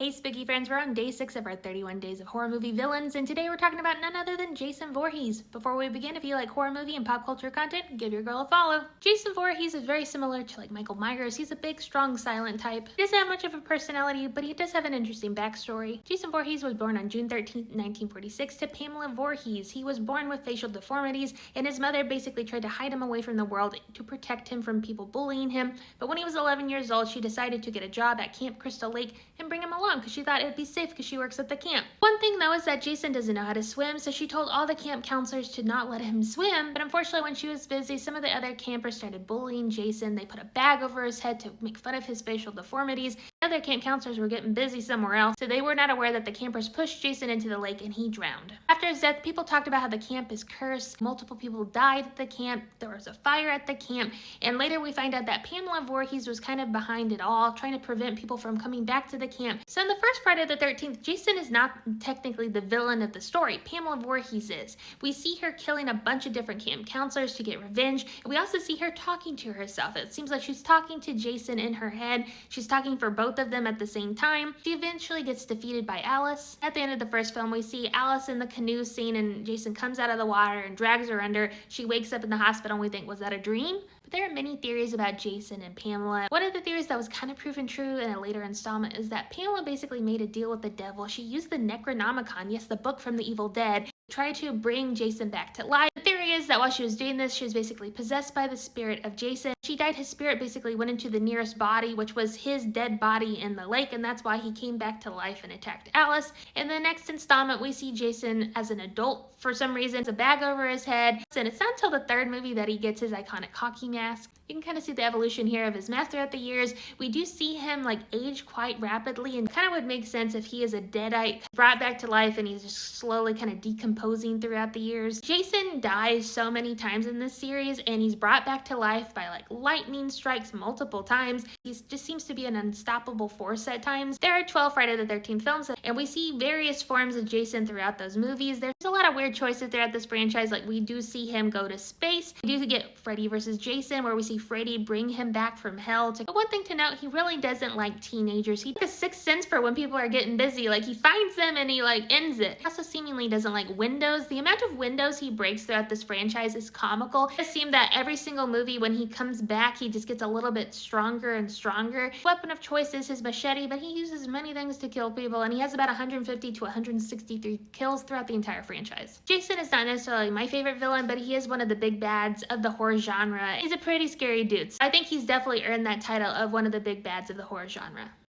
Hey Spooky friends, we're on day 6 of our 31 Days of Horror Movie Villains, and today we're talking about none other than Jason Voorhees. Before we begin, if you like horror movie and pop culture content, give your girl a follow. Jason Voorhees is very similar to Michael Myers. He's a big, strong, silent type. He doesn't have much of a personality, but he does have an interesting backstory. Jason Voorhees was born on June 13th, 1946 to Pamela Voorhees. He was born with facial deformities, and his mother basically tried to hide him away from the world to protect him from people bullying him. But when he was 11 years old, she decided to get a job at Camp Crystal Lake and bring him along because she thought it'd be safe because she works at the camp. One thing though is that Jason doesn't know how to swim, so she told all the camp counselors to not let him swim, but unfortunately when she was busy, some of the other campers started bullying Jason. They put a bag over his head to make fun of his facial deformities. Other camp counselors were getting busy somewhere else, so they were not aware that the campers pushed Jason into the lake and he drowned. After his death, people talked about how the camp is cursed. Multiple people died at the camp. There was a fire at the camp, and later we find out that Pamela Voorhees was kind of behind it all, trying to prevent people from coming back to the camp. So in the first Friday the 13th, Jason is not technically the villain of the story. Pamela Voorhees is. We see her killing a bunch of different camp counselors to get revenge, and we also see her talking to herself. It seems like she's talking to Jason in her head. She's talking for both of them at the same time. She eventually gets defeated by Alice. At the end of the first film, we see Alice in the canoe scene, and Jason comes out of the water and drags her under. She wakes up in the hospital, and we think, was that a dream? But there are many theories about Jason and Pamela. One of the theories that was kind of proven true in a later installment is that Pamela basically made a deal with the devil. She used the Necronomicon, yes, the book from the Evil Dead, try to bring Jason back to life. The theory is that while she was doing this, she was basically possessed by the spirit of Jason. She died, his spirit basically went into the nearest body, which was his dead body in the lake, and that's why he came back to life and attacked Alice. In the next installment, we see Jason as an adult. For some reason, it's a bag over his head, and it's not until the third movie that he gets his iconic hockey mask. You can kind of see the evolution here of his mask throughout the years. We do see him age quite rapidly, and kind of would make sense if he is a deadite brought back to life and he's just slowly kind of decomposing throughout the years. Jason dies so many times in this series, and he's brought back to life by lightning strikes multiple times. He just seems to be an unstoppable force at times. There are 12 Friday the 13th films, and we see various forms of Jason throughout those movies. There's a lot of weird choices throughout this franchise. We do see him go to space. We do get Freddy versus Jason, where we see Freddy bring him back from hell. But one thing to note, he really doesn't like teenagers. He has a sixth sense for when people are getting busy. He finds them and he ends it. He also seemingly doesn't like windows. The amount of windows he breaks throughout this franchise is comical. It seems that every single movie when he comes back, he just gets a little bit stronger and stronger. His weapon of choice is his machete, but he uses many things to kill people, and he has about 150 to 163 kills throughout the entire franchise. Jason is not necessarily my favorite villain, but he is one of the big bads of the horror genre. He's a pretty scary dude. So I think he's definitely earned that title of one of the big bads of the horror genre.